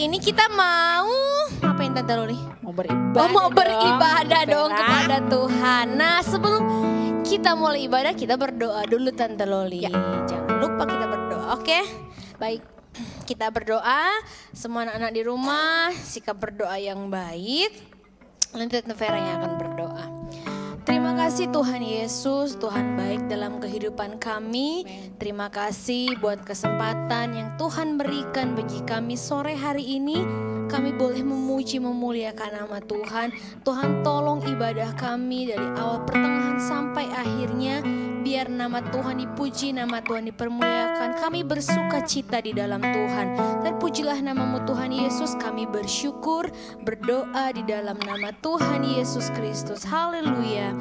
ini kita mau ngapain Tante Loli? Mau beribadah. Oh, mau beribadah dong Vera. kepada Tuhan. Nah, sebelum kita mulai ibadah, kita berdoa dulu Tante Loli. Ya. Jangan lupa kita berdoa, oke? Baik, kita berdoa. Semua anak-anak di rumah, sikap berdoa yang baik. Nanti Tante Vera yang akan berdoa. Terima kasih Tuhan Yesus, Tuhan baik dalam kehidupan kami. Terima kasih buat kesempatan yang Tuhan berikan bagi kami sore hari ini. Kami boleh memuji, memuliakan nama Tuhan. Tuhan tolong ibadah kami dari awal pertengahan sampai akhirnya. Biar nama Tuhan dipuji, nama Tuhan dipermuliakan. Kami bersuka cita di dalam Tuhan. Dan pujilah namamu Tuhan Yesus. Kami bersyukur, berdoa di dalam nama Tuhan Yesus Kristus. Haleluya.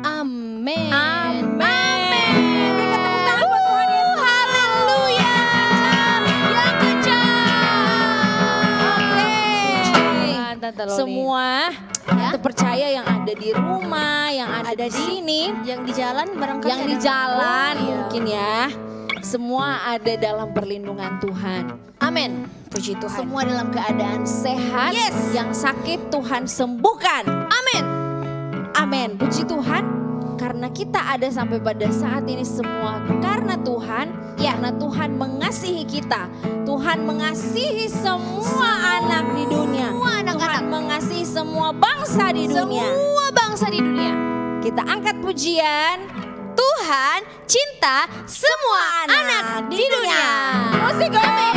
Amin. Amin. Berikan tepuk tangan buat Tuhan Yesus. Haleluya. Yang kencang. Oke. Tante Loli. Semua Ya. yang percaya yang ada di rumah, yang ada di sini, yang di jalan barangkali yang di ada. jalan Oh, iya. mungkin ya. Semua ada dalam perlindungan Tuhan. Amin. Puji Tuhan. Semua dalam keadaan sehat. Yes. Yang sakit Tuhan sembuhkan. Amin. Amin. Puji Tuhan. Karena kita ada sampai pada saat ini semua karena Tuhan. Ya, karena Tuhan mengasihi kita. Tuhan mengasihi semua anak di dunia. Semua anak-anak. Tuhan mengasihi semua bangsa di dunia. Semua bangsa di dunia. Kita angkat pujian. Tuhan cinta semua anak di dunia. Musik amin.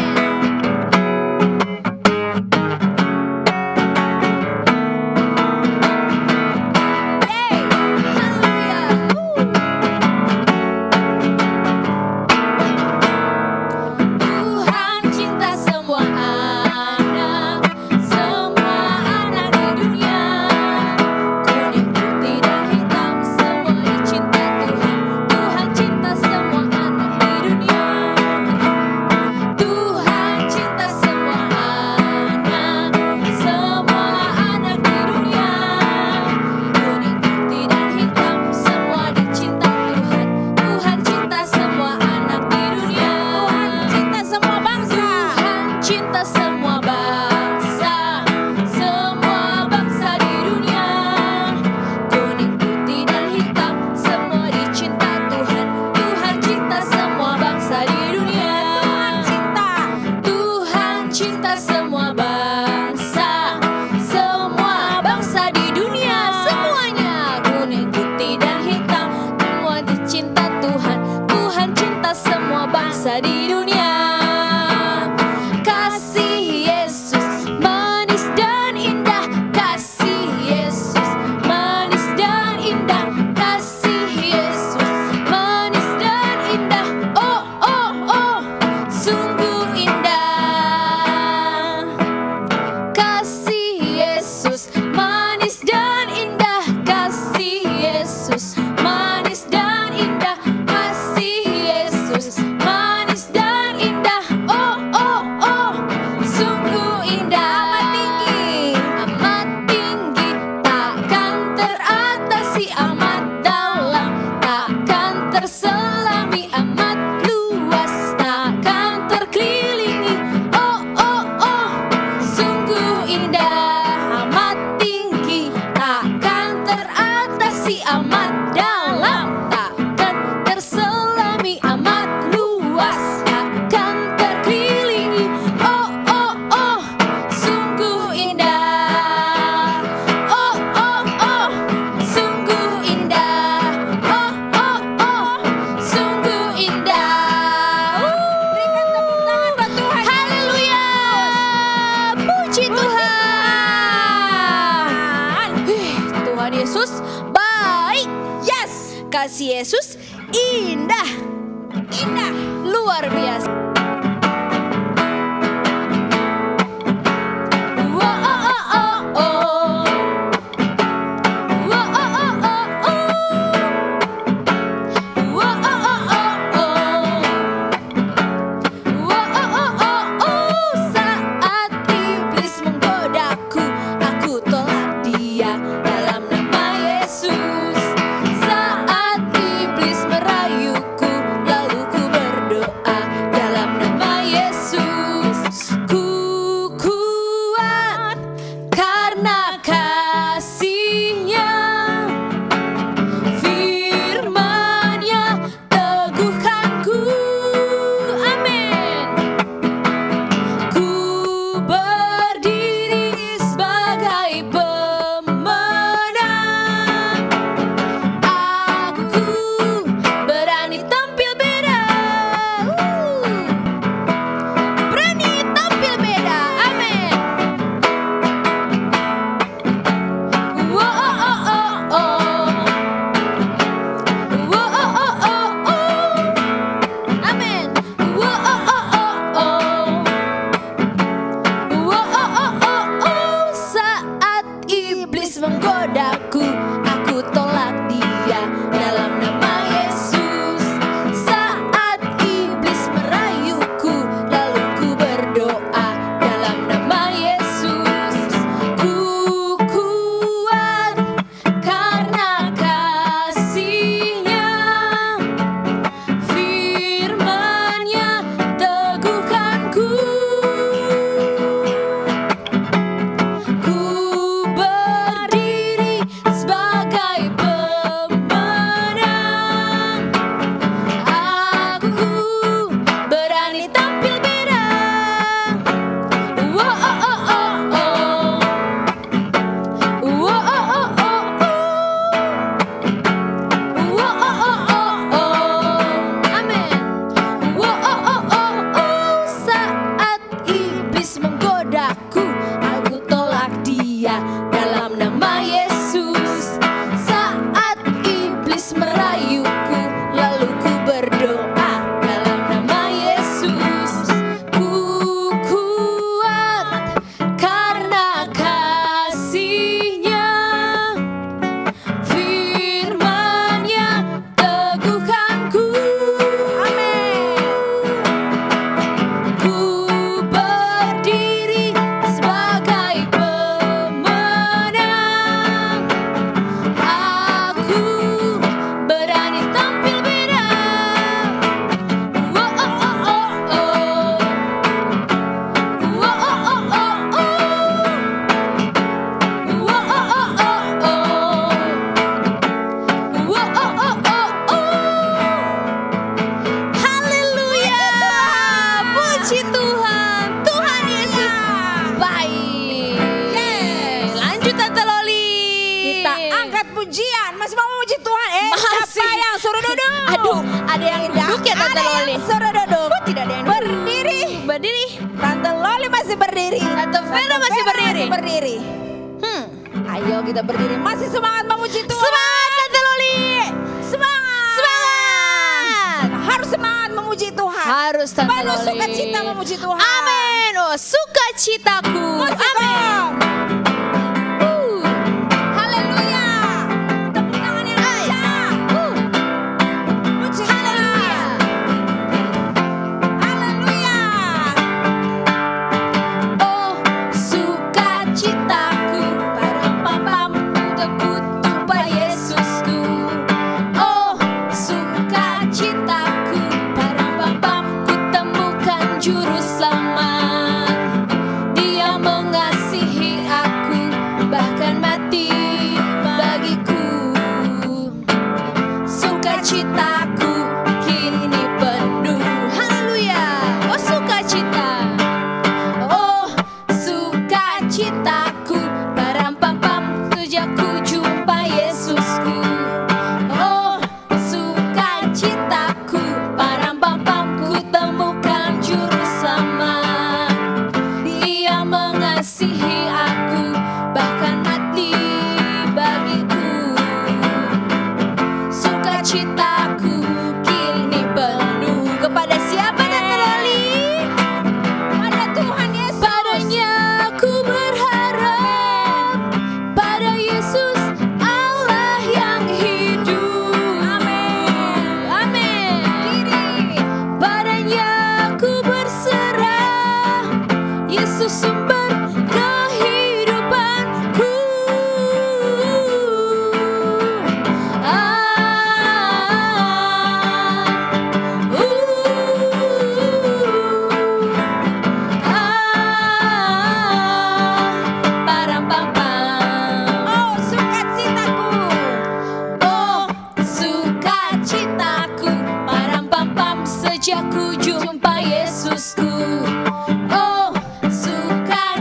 Tuhan cinta semua anak di dunia. Kuning, putih, dan hitam semua dicinta Tuhan. Tuhan cinta semua anak di dunia. Tuhan cinta semua anak di dunia. Kuning, putih, dan hitam semua dicinta Tuhan. Tuhan cinta semua anak di dunia. Cinta semua bangsa. Tuhan cinta semua bangsa di dunia. Kuning, putih, dan hitam semua dicinta Tuhan. Tuhan cinta semua bangsa di dunia. Tuhan cinta semua bangsa di dunia. Semuanya kuning, putih, dan hitam semua dicinta Tuhan. Tuhan cinta semua bangsa di dunia. Kasih Yesus manis dan indah. Kasih Yesus manis dan indah. Kasih Yesus manis dan indah. Oh, oh, oh, sungguh indah. Kasih Yesus manis dan indah. Kasih Yesus manis dan indah. Kasih Yesus manis dan indah. Oh, oh, oh, sungguh indah. Amat tinggi, takkan teratasi. Amat dalam, takkan terselami. Amat luas, takkan terkelilingi. Oh, oh, oh, sungguh indah. Amat tinggi, takkan teratasi. Amat dalam, takkan terselami. Amat luas, takkan terkelilingi. Oh, oh, oh, sungguh indah. Oh, oh, oh, sungguh indah. Oh, oh, oh, sungguh indah. Berikan tepuk tangan buat Tuhan. Haleluya. Puji Tuhan. Tuhan Yesus baik. Yes. Kasih Yesus indah. Indah. Luar biasa. Wah, oh, oh, oh, oh. Wah, oh, oh, oh, oh. Wah, oh, oh, oh, oh. Wah, oh, oh, oh, oh. Saat iblis menggodaku, aku tolak dia dalam nama Yesus. Saat iblis merayuku, lalu ku berdoa, duduk. Ada yang duduk ya Tante Loli? Suruh duduk. Tidak ada yang duduk. Berdiri. Berdiri. Tante Loli masih berdiri. Tante Vera masih berdiri. Berdiri. Ayo kita berdiri. Masih semangat memuji Tuhan. Semangat Tante Loli. Semangat. Semangat. Harus semangat memuji Tuhan. Harus Tante Penuh Loli. sukacita memuji Tuhan. Amin. Oh, sukacitaku. Amin. Haleluya. Tepuk tangan yang kencang. Puji Tuhan. Haleluya. Oh, sukacitaku, parampam untuk jumpa Yesusku. Oh, sukacitaku, parampam ku temukan juru selamat. Dia mengasihi aku, bahkan mati bagiku. Sukacitaku kini penuh. Haleluya. Oh, sukacita. Oh, sukacitaku, parampam sejak ku jumpa Yesusku. Oh, sukacitaku, parampam ku temukan juru selamat. Dia mengasihi aku, bahkan mati bagiku. Sukacitaku kini penuh. Kepada siapa Tante Loli? Pada Tuhan Yesus. Padanya ku berharap, pada Yesus Allah yang hidup. Amin. Amin. Diri. Padanya ku berserah, Yesus sumber kehidupanku. Oh, sukacitaku. Oh, sukacitaku, parampam sejak ku jumpa Yesusku. Oh, sukacitaku.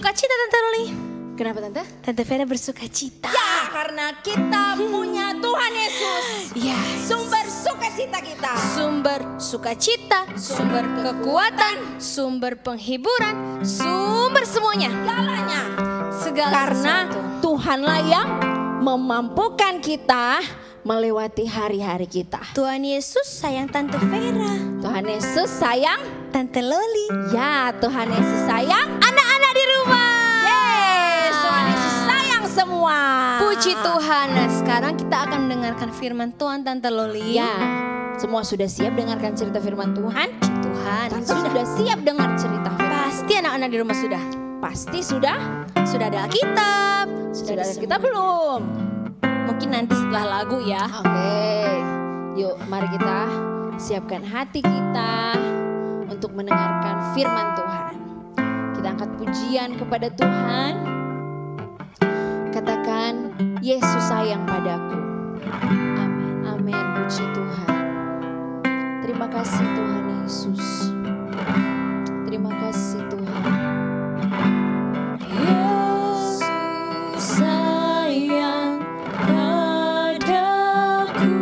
bersuka cita Tante Loli. Kenapa Tante? Tante Vera bersuka cita. Ya, karena kita punya Tuhan Yesus. Ya, Sumber sukacita kita. sumber sukacita, sumber kekuatan, sumber penghiburan, sumber semuanya. Segalanya. Segala Karena sesuatu. Tuhanlah yang memampukan kita melewati hari-hari kita. Tuhan Yesus sayang Tante Vera, Tuhan Yesus sayang. Tante Loli, Ya, Tuhan Yesus sayang. anak-anak di rumah. Yes, Tuhan Yesus sayang semua. Puji Tuhan. Nah, sekarang kita akan mendengarkan firman Tuhan Tante Loli. Ya, semua sudah siap dengarkan cerita firman Tuhan? Puji Tuhan. Tante sudah siap dengar cerita firman? Pasti anak-anak di rumah sudah. Pasti sudah? Sudah ada Alkitab. Sudah ada semua. kita belum? Mungkin nanti setelah lagu ya. Oke, yuk mari kita siapkan hati kita untuk mendengarkan firman Tuhan. Kita angkat pujian kepada Tuhan. Katakan, Yesus sayang padaku. Amin, amin, puji Tuhan. Terima kasih Tuhan Yesus. Terima kasih Tuhan. Yesus sayang padaku.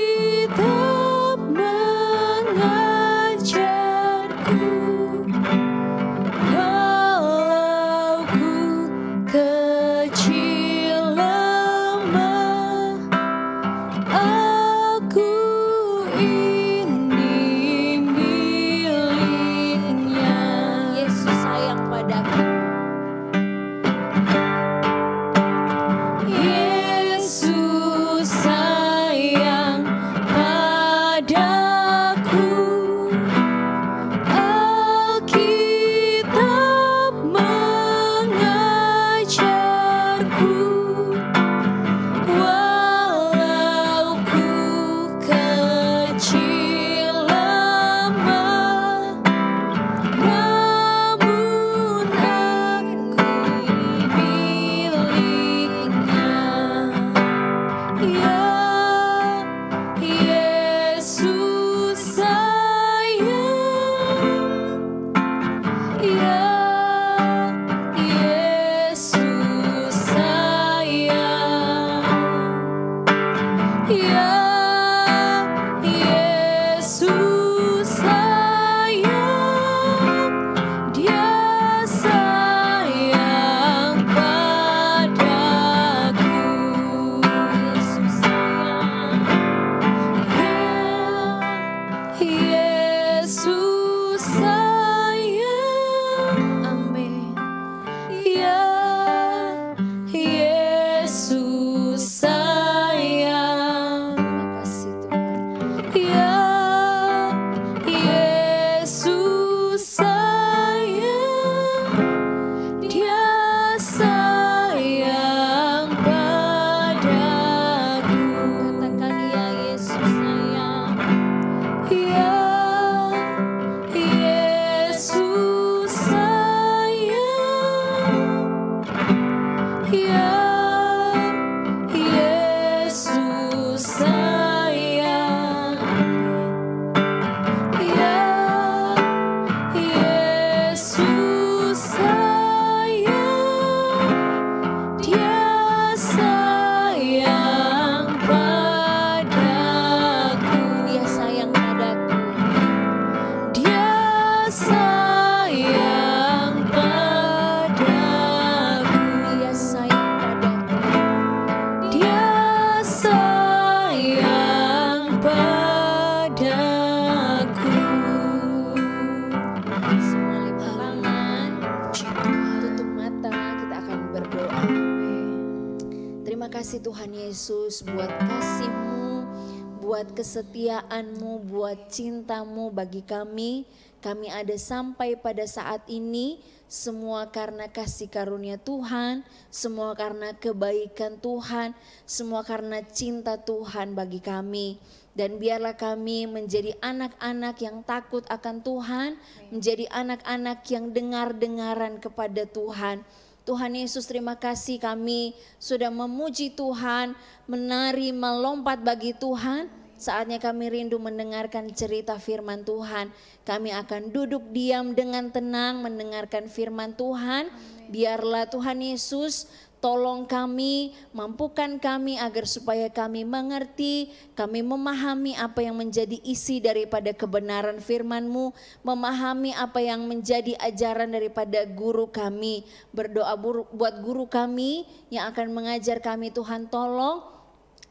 Alkitab mengajarku, walau ku kecil lemah, aku ini miliknya. Yesus sayang padaku. Yesus sayang padaku. Alkitab mengajarku, walau ku kecil lemah, namun aku miliknya. Ya, Yesus sayang. Ya, Yesus sayang. Ya, Yesus sayang. Dia sayang padaku. Yesus sayang. Yesus sayang. Amin. Ya, Yesus sayang. Terima kasih Tuhan. Ya, Yesus sayang. Dia sayang padaku. Katakan ya, Yesus sayang. Ya, Yesus sayang. Ya, Yesus sayang. Ya, Yesus sayang. Dia sayang padaku. Dia sayang padaku. Dia sayang padaku. Dia sayang padaku. Dia sayang padaku. Semua lipat tangan, tutup mata, kita akan berdoa. Terima kasih Tuhan Yesus buat kasih-Mu, buat kesetiaan-Mu, buat cinta-Mu bagi kami. Kami ada sampai pada saat ini, semua karena kasih karunia Tuhan, semua karena kebaikan Tuhan, semua karena cinta Tuhan bagi kami. Dan biarlah kami menjadi anak-anak yang takut akan Tuhan, menjadi anak-anak yang dengar-dengaran kepada Tuhan. Tuhan Yesus, terima kasih kami sudah memuji Tuhan, menari, melompat bagi Tuhan. Saatnya kami rindu mendengarkan cerita firman Tuhan. Kami akan duduk diam dengan tenang mendengarkan firman Tuhan. Biarlah Tuhan Yesus tolong kami, mampukan kami agar supaya kami mengerti, kami memahami apa yang menjadi isi daripada kebenaran firman-Mu, memahami apa yang menjadi ajaran daripada guru kami. Berdoa buat guru kami yang akan mengajar kami, Tuhan tolong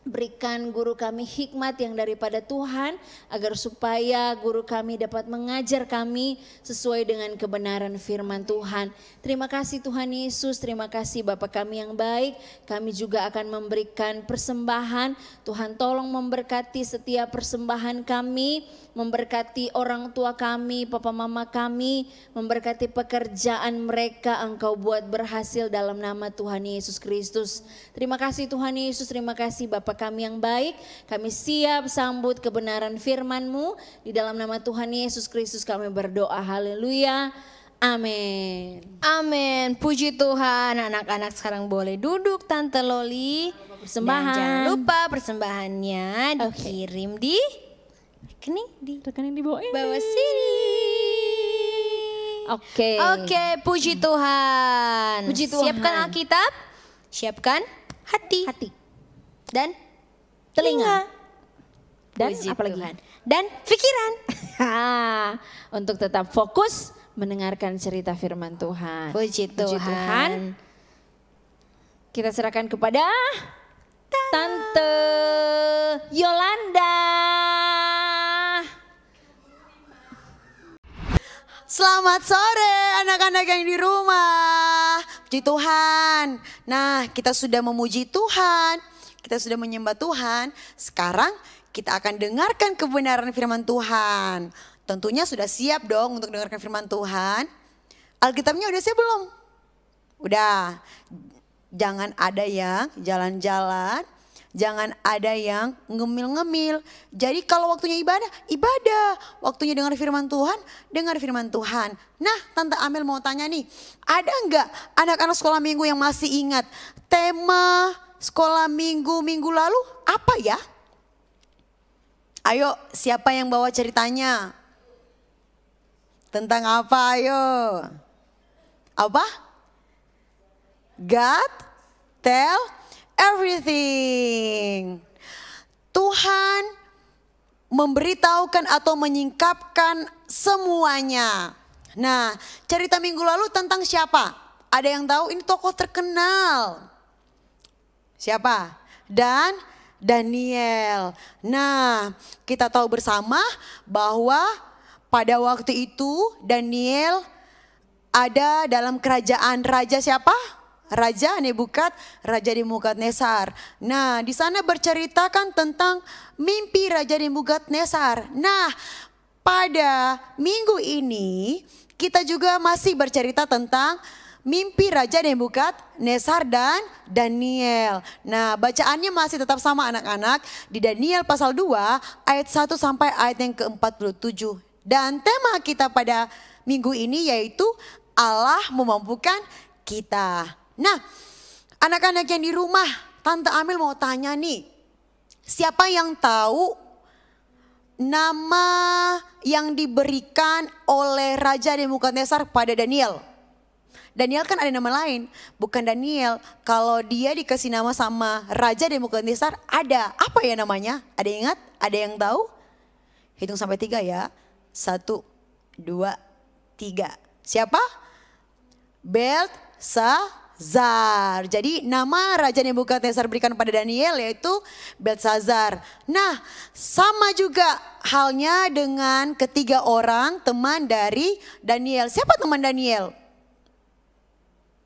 berikan guru kami hikmat yang daripada Tuhan agar supaya guru kami dapat mengajar kami sesuai dengan kebenaran firman Tuhan. Terima kasih Tuhan Yesus, terima kasih Bapa kami yang baik. Kami juga akan memberikan persembahan. Tuhan tolong memberkati setiap persembahan kami, memberkati orang tua kami, papa mama kami, memberkati pekerjaan mereka. Engkau buat berhasil dalam nama Tuhan Yesus Kristus. Terima kasih Tuhan Yesus, terima kasih Bapa kami yang baik. Kami siap sambut kebenaran firman-Mu. Di dalam nama Tuhan Yesus Kristus kami berdoa. Haleluya. Amin. Amin. Puji Tuhan. Anak-anak sekarang boleh duduk Tante Loli. Persembahan. Dan jangan lupa persembahannya dikirim di rekening di bawah sini. Oke, puji Tuhan. Puji Tuhan. Siapkan Alkitab, siapkan hati. Dan Telinga. Dan puji apa lagi? Tuhan. Dan pikiran. Untuk tetap fokus mendengarkan cerita firman Tuhan. Puji Tuhan. Kita serahkan kepada Tante Yolanda. Selamat sore anak-anak yang di rumah. Puji Tuhan. Nah, kita sudah memuji Tuhan. Kita sudah menyembah Tuhan. Sekarang kita akan dengarkan kebenaran firman Tuhan. Tentunya sudah siap dong untuk dengarkan firman Tuhan. Alkitabnya udah siap belum? Udah. Jangan ada yang jalan-jalan. Jangan ada yang ngemil-ngemil. Jadi kalau waktunya ibadah, ibadah. Waktunya dengar firman Tuhan, dengar firman Tuhan. Nah, Tante Amel mau tanya nih. Ada enggak anak-anak sekolah minggu yang masih ingat tema sekolah minggu lalu apa ya? Ayo, siapa yang bawa ceritanya? Tentang apa ayo? Apa? God tell everything. Tuhan memberitahukan atau menyingkapkan semuanya. Nah, cerita minggu lalu tentang siapa? Ada yang tahu? Ini tokoh terkenal. Siapa? Daniel. Nah, kita tahu bersama bahwa pada waktu itu Daniel ada dalam kerajaan raja siapa? Raja Nebukadnezar. Nah, di sana berceritakan tentang mimpi Raja Nebukadnezar. Nah, pada minggu ini kita juga masih bercerita tentang mimpi Raja Nebukadnezar dan Daniel. Nah, bacaannya masih tetap sama anak-anak di Daniel pasal 2 ayat 1 sampai ayat yang ke-47. Dan tema kita pada minggu ini yaitu Allah memampukan kita. Nah, anak-anak yang di rumah, Tante Amel mau tanya nih. Siapa yang tahu nama yang diberikan oleh Raja Nebukadnezar pada Daniel? Daniel kan ada nama lain, bukan Daniel. Kalau dia dikasih nama sama Raja Nebukadnezar ada. Apa ya namanya? Ada yang ingat? Ada yang tahu? Hitung sampai 3 ya. 1, 2, 3. Siapa? Belsazar. Jadi nama Raja Nebukadnezar berikan pada Daniel yaitu Belsazar. Nah, sama juga halnya dengan ketiga orang teman dari Daniel. Siapa teman Daniel?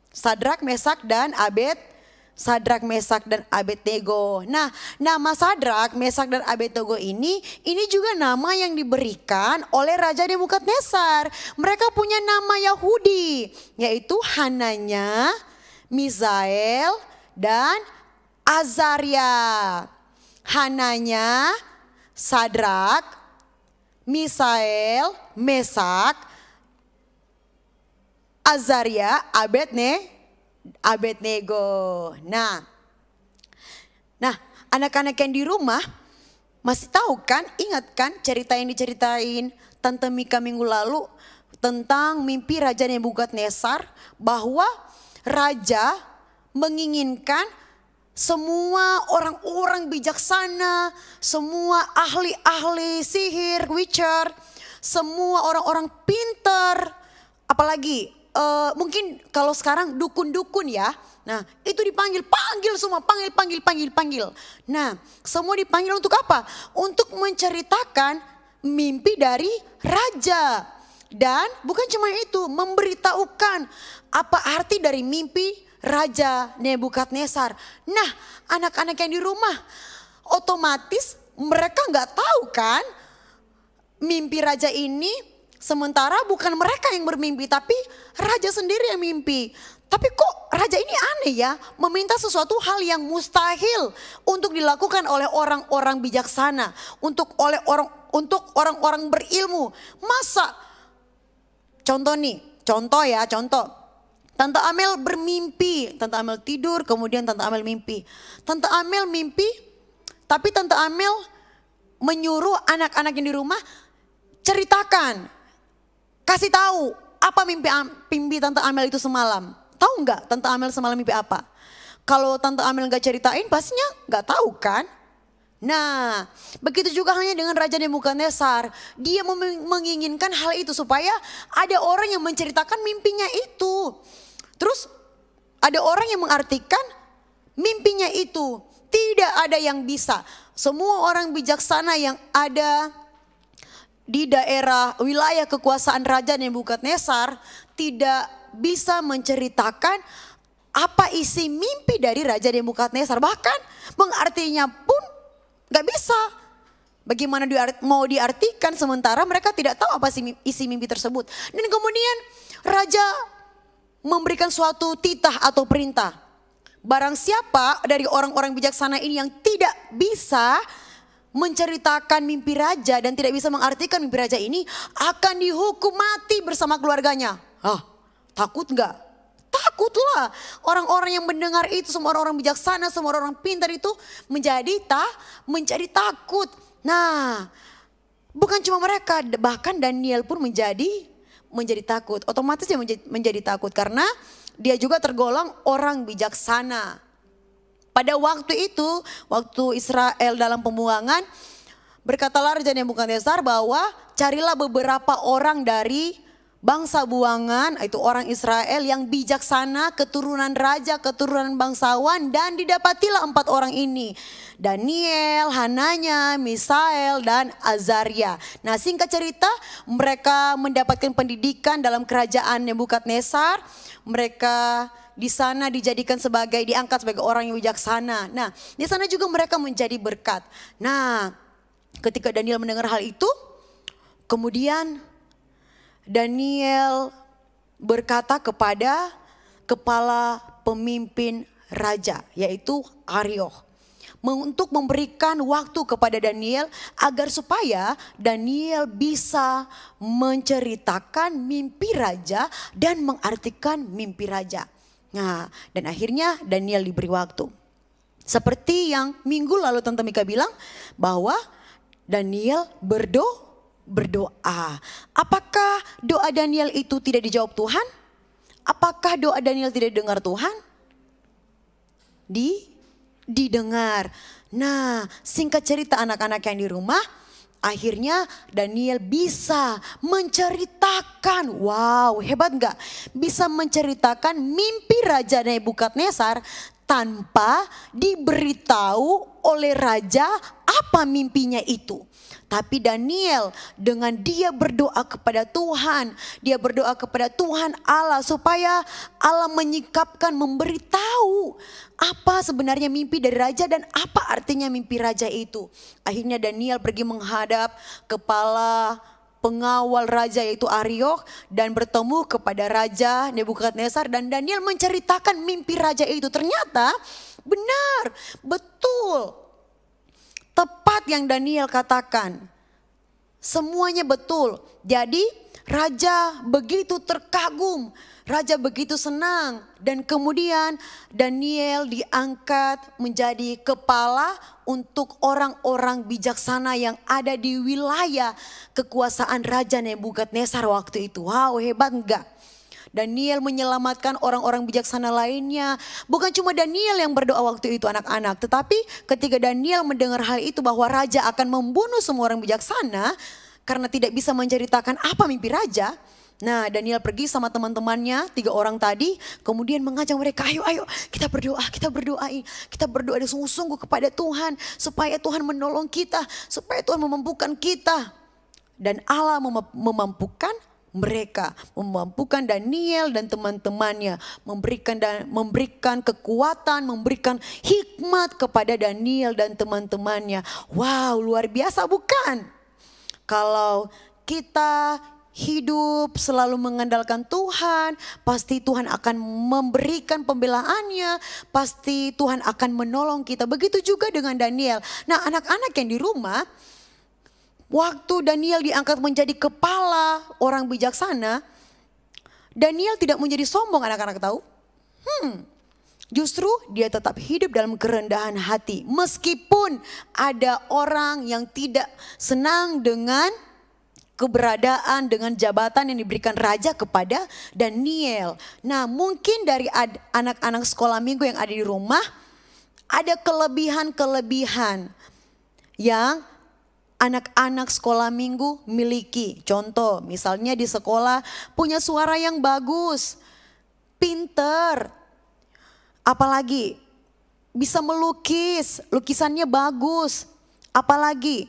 Sadrak, Mesak, dan Abednego. Nah, nama Sadrak, Mesak, dan Abednego ini juga nama yang diberikan oleh Raja Nebukadnezar. Mereka punya nama Yahudi, yaitu Hananya, Misael, dan Azaria. Hananya, Sadrak, Misael, Mesak, Azaria, Abednego. Nah, anak-anak yang di rumah Masih tahu kan, ingat kan cerita yang diceritain Tante Mika minggu lalu tentang mimpi Raja Nebukadnezar, bahwa raja menginginkan semua orang-orang bijaksana, semua ahli-ahli sihir, witcher, semua orang-orang pintar, apalagi mungkin kalau sekarang dukun-dukun ya. Nah itu dipanggil, panggil semua, panggil. Nah semua dipanggil untuk apa? Untuk menceritakan mimpi dari raja. Dan bukan cuma itu, memberitahukan apa arti dari mimpi Raja Nebukadnezar. Nah anak-anak yang di rumah otomatis mereka nggak tahu kan mimpi raja ini, sementara bukan mereka yang bermimpi tapi raja sendiri yang mimpi. Tapi kok raja ini aneh ya, meminta sesuatu hal yang mustahil untuk dilakukan oleh orang-orang bijaksana, untuk orang-orang berilmu. Masa? Contoh. Tante Amel bermimpi, Tante Amel tidur, kemudian Tante Amel mimpi. Tante Amel mimpi, tapi Tante Amel menyuruh anak-anak yang di rumah ceritakan, kasih tahu apa mimpi Tante Amel itu semalam. Tahu nggak Tante Amel semalam mimpi apa? Kalau Tante Amel nggak ceritain, pastinya nggak tahu kan? Nah, begitu juga hanya dengan Raja Nebukadnezar. Dia menginginkan hal itu supaya ada orang yang menceritakan mimpinya itu. Terus ada orang yang mengartikan mimpinya itu. Tidak ada yang bisa. Semua orang bijaksana yang ada di daerah wilayah kekuasaan Raja Nebukadnezar tidak bisa menceritakan apa isi mimpi dari Raja Nebukadnezar. Bahkan mengartinya pun gak bisa. Bagaimana mau diartikan sementara mereka tidak tahu apa isi mimpi tersebut. Dan kemudian raja memberikan suatu titah atau perintah. Barang siapa dari orang-orang bijaksana ini yang tidak bisa menceritakan mimpi raja dan tidak bisa mengartikan mimpi raja ini, akan dihukum mati bersama keluarganya. Takut gak? Takutlah. Orang-orang yang mendengar itu, semua orang-orang bijaksana, semua orang pintar itu menjadi takut. Nah, bukan cuma mereka, bahkan Daniel pun menjadi takut. Otomatis dia menjadi takut karena dia juga tergolong orang bijaksana. Pada waktu itu, waktu Israel dalam pembuangan, berkatalah Raja Nebukadnezar bahwa carilah beberapa orang dari bangsa buangan, itu orang Israel yang bijaksana, keturunan raja, keturunan bangsawan, dan didapatilah 4 orang ini. Daniel, Hananya, Misael, dan Azaria. Nah singkat cerita, mereka mendapatkan pendidikan dalam kerajaan Nebukadnezar. Mereka di sana diangkat sebagai orang yang bijaksana. Nah di sana juga mereka menjadi berkat. Nah ketika Daniel mendengar hal itu, kemudian Daniel berkata kepada kepala pemimpin raja, yaitu Arioch, untuk memberikan waktu kepada Daniel agar supaya Daniel bisa menceritakan mimpi raja dan mengartikan mimpi raja. Nah, dan akhirnya Daniel diberi waktu. Seperti yang minggu lalu Tante Mika bilang bahwa Daniel berdoa. Apakah doa Daniel itu tidak dijawab Tuhan? Apakah doa Daniel tidak didengar Tuhan? Didengar. Nah, singkat cerita anak-anak yang di rumah, akhirnya Daniel bisa menceritakan, wow hebat gak? Bisa menceritakan mimpi Raja Nebukadnezar tanpa diberitahu oleh raja apa mimpinya itu. Tapi Daniel dengan dia berdoa kepada Tuhan, dia berdoa kepada Tuhan Allah supaya Allah menyikapkan, memberitahu apa sebenarnya mimpi dari raja dan apa artinya mimpi raja itu. Akhirnya Daniel pergi menghadap kepala pengawal raja yaitu Arioch dan bertemu kepada Raja Nebukadnezar, dan Daniel menceritakan mimpi raja itu. Ternyata benar, betul. Tepat yang Daniel katakan. Semuanya betul. Jadi raja begitu terkagum, raja begitu senang. Dan kemudian Daniel diangkat menjadi kepala untuk orang-orang bijaksana yang ada di wilayah kekuasaan Raja Nebukadnezar waktu itu. Wow, hebat enggak? Daniel menyelamatkan orang-orang bijaksana lainnya. Bukan cuma Daniel yang berdoa waktu itu anak-anak. Tetapi ketika Daniel mendengar hal itu bahwa raja akan membunuh semua orang bijaksana. Karena tidak bisa menceritakan apa mimpi raja. Nah, Daniel pergi sama teman-temannya, 3 orang tadi. Kemudian mengajak mereka, ayo kita berdoa, kita berdoa dengan sungguh-sungguh kepada Tuhan. Supaya Tuhan menolong kita, supaya Tuhan memampukan kita. Dan Allah memampukan mereka, memampukan Daniel dan teman-temannya, memberikan kekuatan, memberikan hikmat kepada Daniel dan teman-temannya. Wow, luar biasa bukan? Kalau kita hidup selalu mengandalkan Tuhan, pasti Tuhan akan memberikan pembelaannya, pasti Tuhan akan menolong kita. Begitu juga dengan Daniel. Nah, anak-anak yang di rumah, waktu Daniel diangkat menjadi kepala orang bijaksana, Daniel tidak menjadi sombong, anak-anak tahu. Justru dia tetap hidup dalam kerendahan hati. Meskipun ada orang yang tidak senang dengan keberadaan, dengan jabatan yang diberikan raja kepada Daniel. Nah, mungkin dari anak-anak sekolah minggu yang ada di rumah, ada kelebihan-kelebihan yang anak-anak sekolah minggu miliki. Contoh, misalnya di sekolah punya suara yang bagus, pinter, apalagi bisa melukis, lukisannya bagus, apalagi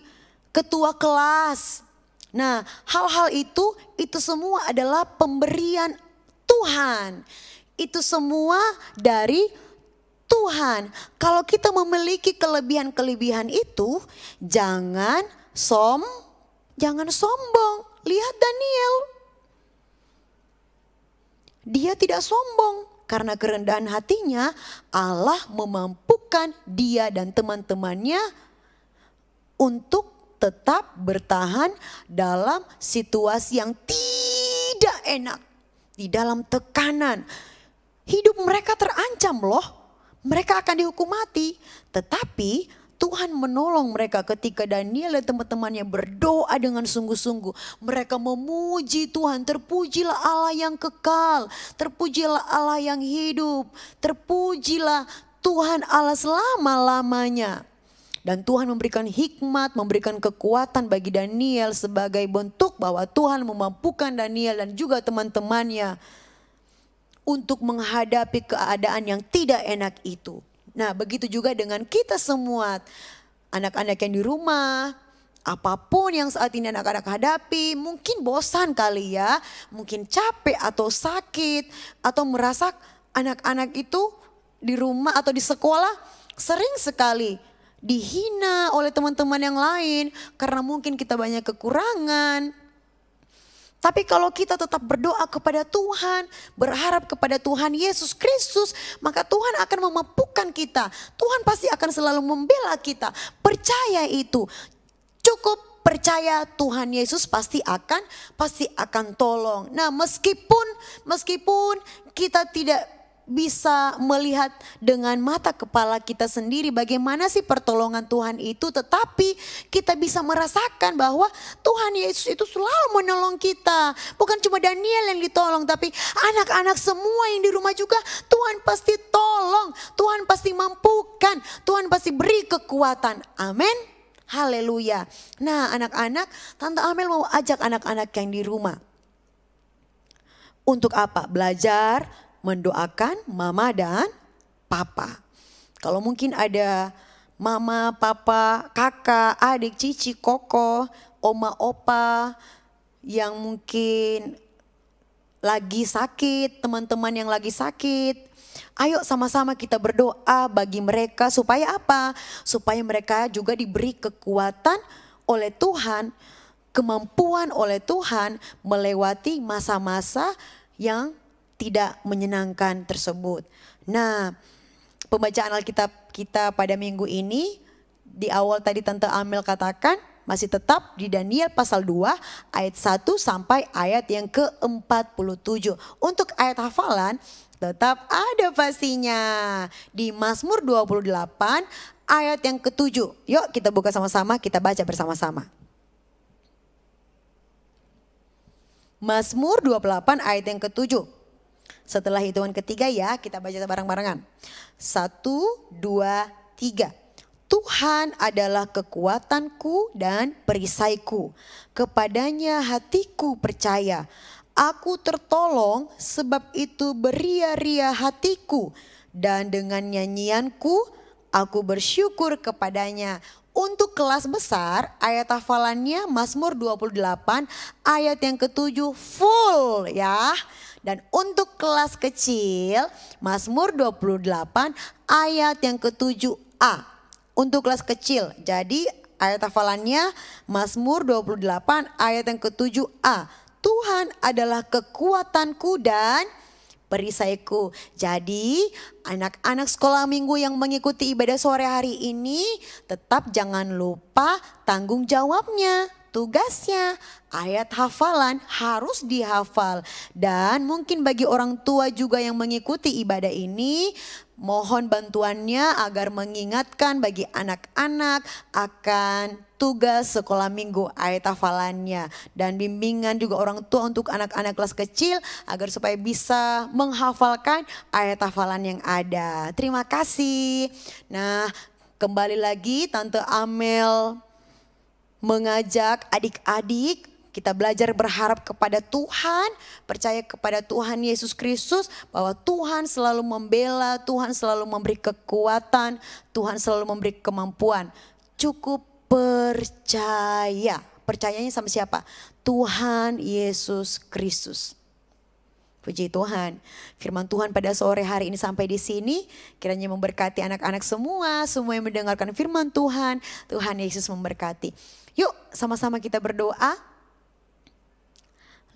ketua kelas. Nah, hal-hal itu semua adalah pemberian Tuhan. Itu semua dari Tuhan. Kalau kita memiliki kelebihan-kelebihan itu, jangan sombong. Lihat Daniel. Dia tidak sombong. Karena kerendahan hatinya, Allah memampukan dia dan teman-temannya untuk tetap bertahan dalam situasi yang tidak enak. Di dalam tekanan. Hidup mereka terancam loh. Mereka akan dihukum mati. Tetapi Tuhan menolong mereka ketika Daniel dan teman-temannya berdoa dengan sungguh-sungguh. Mereka memuji Tuhan, terpujilah Allah yang kekal, terpujilah Allah yang hidup, terpujilah Tuhan Allah selama-lamanya. Dan Tuhan memberikan hikmat, memberikan kekuatan bagi Daniel sebagai bentuk bahwa Tuhan memampukan Daniel dan juga teman-temannya untuk menghadapi keadaan yang tidak enak itu. Nah, begitu juga dengan kita semua, anak-anak yang di rumah, apapun yang saat ini anak-anak hadapi, mungkin bosan kali ya, mungkin capek atau sakit, atau merasa anak-anak itu di rumah atau di sekolah sering sekali dihina oleh teman-teman yang lain karena mungkin kita banyak kekurangan. Tapi kalau kita tetap berdoa kepada Tuhan, berharap kepada Tuhan Yesus Kristus, maka Tuhan akan memampukan kita. Tuhan pasti akan selalu membela kita. Percaya itu. Cukup percaya Tuhan Yesus pasti akan tolong. Nah, meskipun kita tidak bisa melihat dengan mata kepala kita sendiri bagaimana sih pertolongan Tuhan itu, tetapi kita bisa merasakan bahwa Tuhan Yesus itu selalu menolong kita. Bukan cuma Daniel yang ditolong, tapi anak-anak semua yang di rumah juga Tuhan pasti tolong, Tuhan pasti mampukan, Tuhan pasti beri kekuatan. Amin. Haleluya. Nah, anak-anak, Tante Amel mau ajak anak-anak yang di rumah untuk apa? Belajar mendoakan mama dan papa. Kalau mungkin ada mama, papa, kakak, adik, cici, koko, oma, opa yang mungkin lagi sakit, teman-teman yang lagi sakit. Ayo sama-sama kita berdoa bagi mereka supaya apa? Supaya mereka juga diberi kekuatan oleh Tuhan, kemampuan oleh Tuhan melewati masa-masa yang tidak menyenangkan tersebut. Nah, pembacaan Alkitab kita pada minggu ini di awal tadi Tante Amel katakan masih tetap di Daniel pasal 2 ayat 1 sampai ayat yang ke-47. Untuk ayat hafalan tetap ada pastinya di Mazmur 28 ayat yang ke-7. Yuk kita buka sama-sama, kita baca bersama-sama. Mazmur 28 ayat yang ke-7. Setelah hitungan ketiga ya, kita baca bareng-barengan. 1, 2, 3. Tuhan adalah kekuatanku dan perisaiku. Kepadanya hatiku percaya. Aku tertolong, sebab itu beria-ria hatiku. Dan dengan nyanyianku aku bersyukur kepadanya. Untuk kelas besar ayat hafalannya Mazmur 28 ayat yang ke-7 full ya. Dan untuk kelas kecil Mazmur 28 ayat yang ke-7a. Untuk kelas kecil, jadi ayat hafalannya Mazmur 28 ayat yang ke-7a. Tuhan adalah kekuatanku dan perisaiku. Jadi anak-anak sekolah minggu yang mengikuti ibadah sore hari ini tetap jangan lupa tanggung jawabnya. Tugasnya ayat hafalan harus dihafal. Dan mungkin bagi orang tua juga yang mengikuti ibadah ini, mohon bantuannya agar mengingatkan bagi anak-anak akan tugas sekolah minggu ayat hafalannya. Dan bimbingan juga orang tua untuk anak-anak kelas kecil agar supaya bisa menghafalkan ayat hafalan yang ada. Terima kasih. Nah, kembali lagi Tante Amel mengajak adik-adik kita belajar berharap kepada Tuhan, percaya kepada Tuhan Yesus Kristus bahwa Tuhan selalu membela, Tuhan selalu memberi kekuatan, Tuhan selalu memberi kemampuan. Cukup percaya. Percayanya sama siapa? Tuhan Yesus Kristus. Puji Tuhan, firman Tuhan pada sore hari ini sampai di sini. Kiranya memberkati anak-anak semua yang mendengarkan firman Tuhan. Tuhan Yesus memberkati. Yuk sama-sama kita berdoa.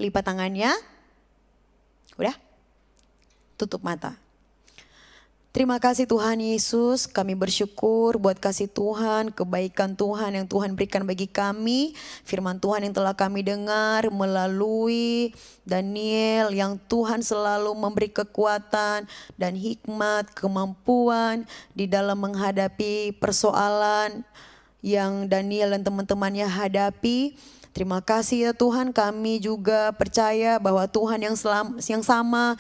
Lipat tangannya. Udah? Tutup mata. Terima kasih Tuhan Yesus, kami bersyukur buat kasih Tuhan, kebaikan Tuhan yang Tuhan berikan bagi kami. Firman Tuhan yang telah kami dengar melalui Daniel yang Tuhan selalu memberi kekuatan dan hikmat, kemampuan di dalam menghadapi persoalan yang Daniel dan teman-temannya hadapi. Terima kasih ya Tuhan, kami juga percaya bahwa Tuhan yang sama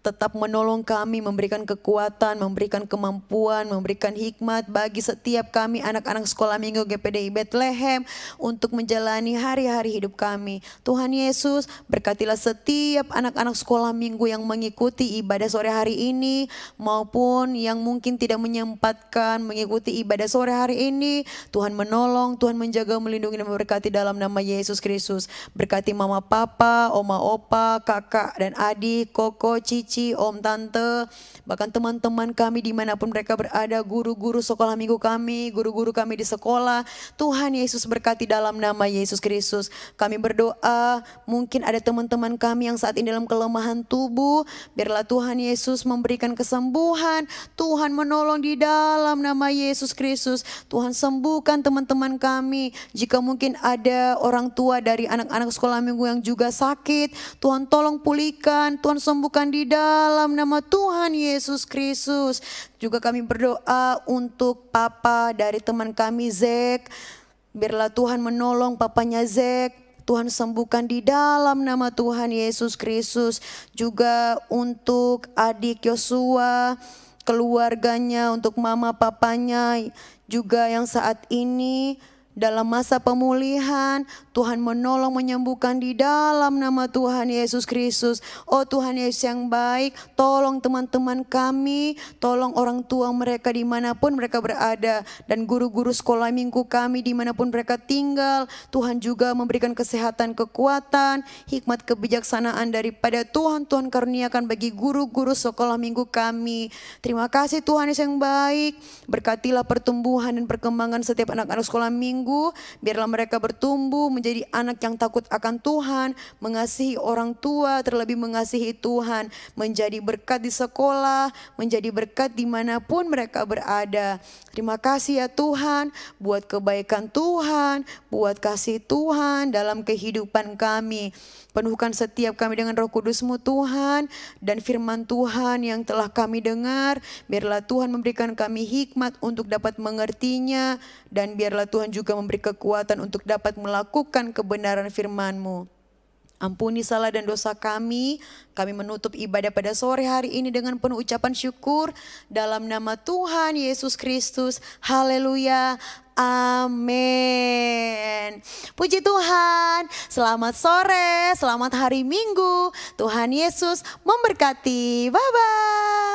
tetap menolong kami, memberikan kekuatan, memberikan kemampuan, memberikan hikmat bagi setiap kami anak-anak sekolah minggu GPDI Bethlehem untuk menjalani hari-hari hidup kami. Tuhan Yesus, berkatilah setiap anak-anak sekolah minggu yang mengikuti ibadah sore hari ini maupun yang mungkin tidak menyempatkan mengikuti ibadah sore hari ini. Tuhan menolong, Tuhan menjaga, melindungi dan memberkati dalam nama Yesus Kristus. Berkati mama papa, oma opa, kakak dan adik, koko, cici, om, tante, bahkan teman-teman kami dimanapun mereka berada, guru-guru sekolah minggu kami, guru-guru kami di sekolah. Tuhan Yesus berkati dalam nama Yesus Kristus. Kami berdoa, mungkin ada teman-teman kami yang saat ini dalam kelemahan tubuh, biarlah Tuhan Yesus memberikan kesembuhan. Tuhan menolong di dalam nama Yesus Kristus. Tuhan sembuhkan teman-teman kami. Jika mungkin ada orang tua dari anak-anak sekolah minggu yang juga sakit, Tuhan tolong pulihkan, Tuhan sembuhkan di dalam nama Tuhan Yesus Kristus. Juga kami berdoa untuk papa dari teman kami Zek. Biarlah Tuhan menolong papanya Zek. Tuhan sembuhkan di dalam nama Tuhan Yesus Kristus. Juga untuk adik Yosua, keluarganya, untuk mama papanya juga yang saat ini dalam masa pemulihan. Tuhan menolong menyembuhkan di dalam nama Tuhan Yesus Kristus. Oh Tuhan Yesus yang baik, tolong teman-teman kami, tolong orang tua mereka dimanapun mereka berada, dan guru-guru sekolah minggu kami dimanapun mereka tinggal. Tuhan juga memberikan kesehatan, kekuatan, hikmat, kebijaksanaan daripada Tuhan. Tuhan karuniakan bagi guru-guru sekolah minggu kami. Terima kasih Tuhan Yesus yang baik. Berkatilah pertumbuhan dan perkembangan setiap anak-anak sekolah minggu Minggu. Biarlah mereka bertumbuh menjadi anak yang takut akan Tuhan, mengasihi orang tua, terlebih mengasihi Tuhan, menjadi berkat di sekolah, menjadi berkat dimanapun mereka berada. Terima kasih ya Tuhan buat kebaikan Tuhan, buat kasih Tuhan dalam kehidupan kami. Penuhkan setiap kami dengan Roh Kudus-Mu Tuhan, dan firman Tuhan yang telah kami dengar. Biarlah Tuhan memberikan kami hikmat untuk dapat mengertinya, dan biarlah Tuhan juga memberi kekuatan untuk dapat melakukan kebenaran firman-Mu. Ampuni salah dan dosa kami. Kami menutup ibadah pada sore hari ini dengan penuh ucapan syukur dalam nama Tuhan Yesus Kristus. Haleluya. Amin. Puji Tuhan. Selamat sore, selamat hari Minggu. Tuhan Yesus memberkati. Bye-bye.